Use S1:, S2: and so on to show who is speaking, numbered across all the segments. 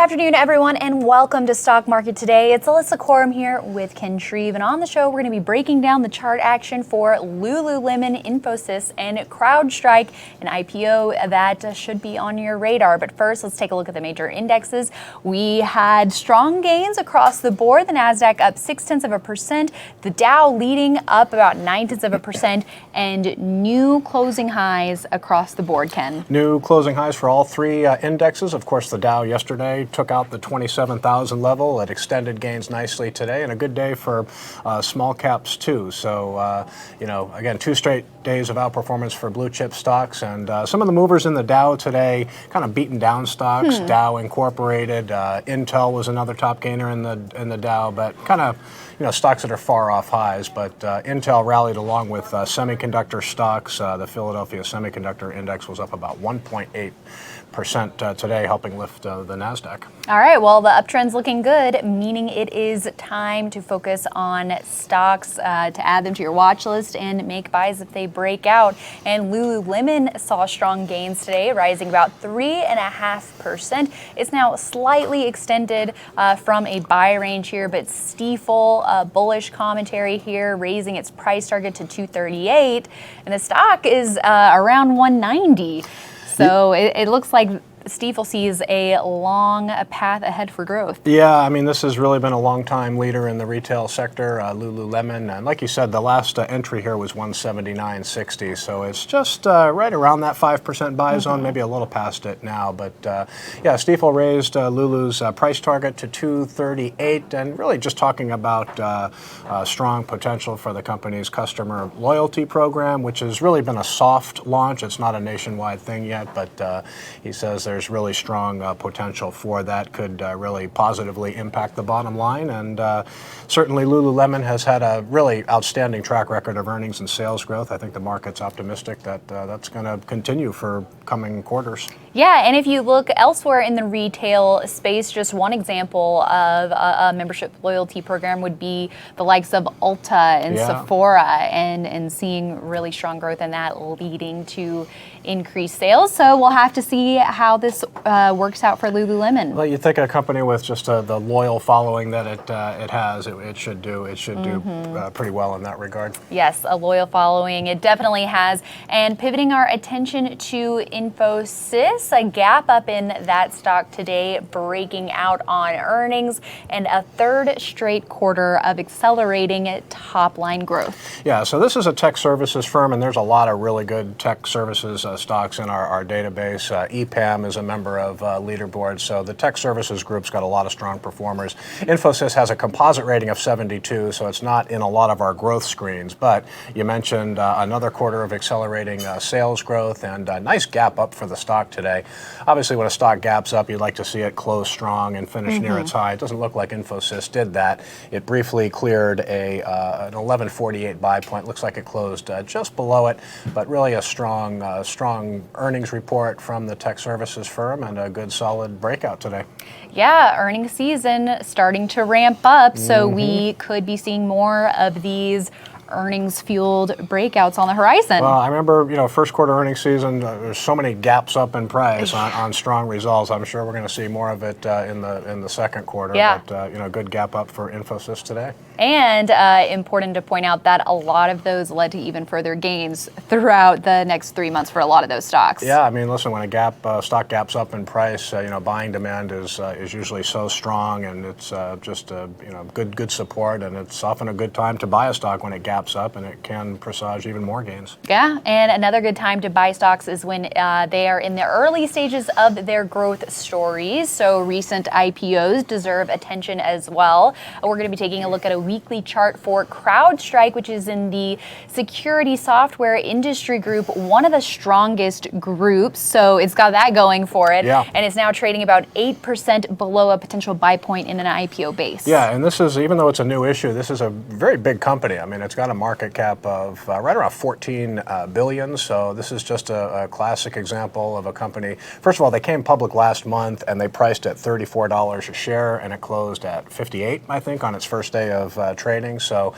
S1: afternoon, everyone, and welcome to Stock Market Today. It's Alyssa Corum here with Ken Shreve, and on the show, we're going to be breaking down the chart action for Lululemon, Infosys, and CrowdStrike, an IPO that should be on your radar. But first, let's take a look at the major indexes. We had strong gains across the board. The Nasdaq up 0.6%, the Dow leading up about 0.9%, and new closing highs across the board, Ken.
S2: New closing highs for all three indexes. Of course, the Dow yesterday took out the 27,000 level. It extended gains nicely today, and a good day for small caps too. So, again, 2 straight days of outperformance for blue chip stocks, and some of the movers in the Dow today kind of beaten down stocks. Dow Incorporated, Intel was another top gainer in the Dow, but kind of stocks that are far off highs. But Intel rallied along with semiconductor stocks. The Philadelphia Semiconductor Index was up about 1.8% today, helping lift the Nasdaq.
S1: All right, well, the uptrend's looking good, meaning it is time to focus on stocks, to add them to your watch list and make buys if they break out. And Lululemon saw strong gains today, rising about 3.5%. It's now slightly extended from a buy range here, but Stifel, bullish commentary here, raising its price target to $238, and the stock is around $190. So it looks like Stifel sees a long path ahead for growth.
S2: Yeah, I mean, this has really been a long-time leader in the retail sector, Lululemon. And like you said, the last entry here was 179.60, so it's just right around that 5% buy zone, maybe a little past it now. But yeah, Stifel raised Lulu's price target to $238, and really just talking about strong potential for the company's customer loyalty program, which has really been a soft launch. It's not a nationwide thing yet, but he says there's really strong potential for that, could really positively impact the bottom line. And certainly Lululemon has had a really outstanding track record of earnings and sales growth. I think the market's optimistic that that's going to continue for coming quarters.
S1: Yeah, and if you look elsewhere in the retail space, just one example of a membership loyalty program would be the likes of Ulta and Sephora, and seeing really strong growth in that, leading to increased sales. So we'll have to see how this works out for Lululemon.
S2: Well, you think a company with just the loyal following that it has, it should do pretty well in that regard.
S1: Yes, a loyal following it definitely has. And pivoting our attention to Infosys, a gap up in that stock today, breaking out on earnings, and a third straight quarter of accelerating top line growth.
S2: Yeah, so this is a tech services firm, and there's a lot of really good tech services stocks in our database. EPAM is a member of Leaderboard, so the tech services group's got a lot of strong performers. Infosys has a composite rating of 72, so it's not in a lot of our growth screens, but you mentioned another quarter of accelerating sales growth, and a nice gap up for the stock today. Obviously, when a stock gaps up, you'd like to see it close strong and finish near its high. It doesn't look like Infosys did that. It briefly cleared an 1148 buy point. Looks like it closed just below it, but really a strong earnings report from the tech services firm, and a good solid breakout today.
S1: Yeah, earnings season starting to ramp up, so we could be seeing more of these earnings-fueled breakouts on the horizon.
S2: Well, I remember, first quarter earnings season, there's so many gaps up in price on strong results. I'm sure we're going to see more of it in the second quarter.
S1: Yeah.
S2: But good gap up for Infosys today.
S1: And important to point out that a lot of those led to even further gains throughout the next 3 months for a lot of those stocks.
S2: Yeah, I mean, listen, when a stock gaps up in price, buying demand is usually so strong, and it's just good support, and it's often a good time to buy a stock when it gaps up, and it can presage even more gains.
S1: Yeah, and another good time to buy stocks is when they are in the early stages of their growth stories. So recent IPOs deserve attention as well. We're going to be taking a look at a weekly chart for CrowdStrike, which is in the security software industry group, one of the strongest groups. So it's got that going for it.
S2: Yeah.
S1: And it's now trading about 8% below a potential buy point in an IPO base.
S2: Yeah, and this is, even though it's a new issue, this is a very big company. I mean, it's got a market cap of right around 14 billion. So this is just a classic example of a company. First of all, they came public last month and they priced at $34 a share, and it closed at 58, I think, on its first day of trading. So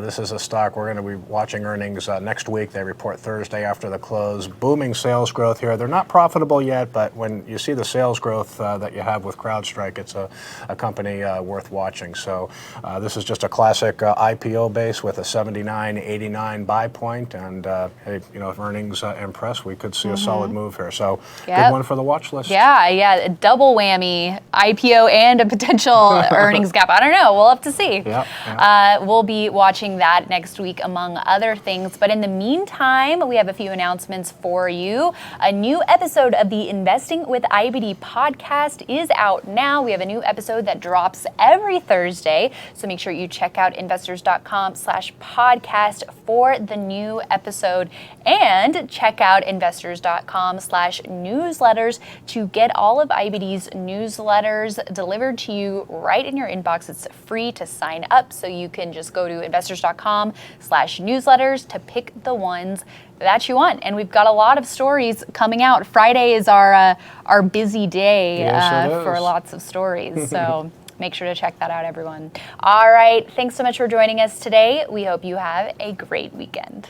S2: this is a stock we're going to be watching earnings next week. They report Thursday after the close. Booming sales growth here. They're not profitable yet, but when you see the sales growth that you have with CrowdStrike, it's a company worth watching. So this is just a classic IPO base with a 79.89 buy point, and hey, if earnings impress, we could see a solid move here. So good one for the watch list.
S1: Yeah, double whammy, IPO and a potential earnings gap. I don't know. We'll have to see. We'll be watching that next week, among other things. But in the meantime, we have a few announcements for you. A new episode of the Investing with IBD podcast is out now. We have a new episode that drops every Thursday, so make sure you check out investors.com/podcast for the new episode, and check out investors.com/newsletters to get all of IBD's newsletters delivered to you right in your inbox. It's free to sign up, so you can just go to investors.com/newsletters to pick the ones that you want. And we've got a lot of stories coming out. Friday is our busy day for lots of stories. So make sure to check that out, everyone. All right. Thanks so much for joining us today. We hope you have a great weekend.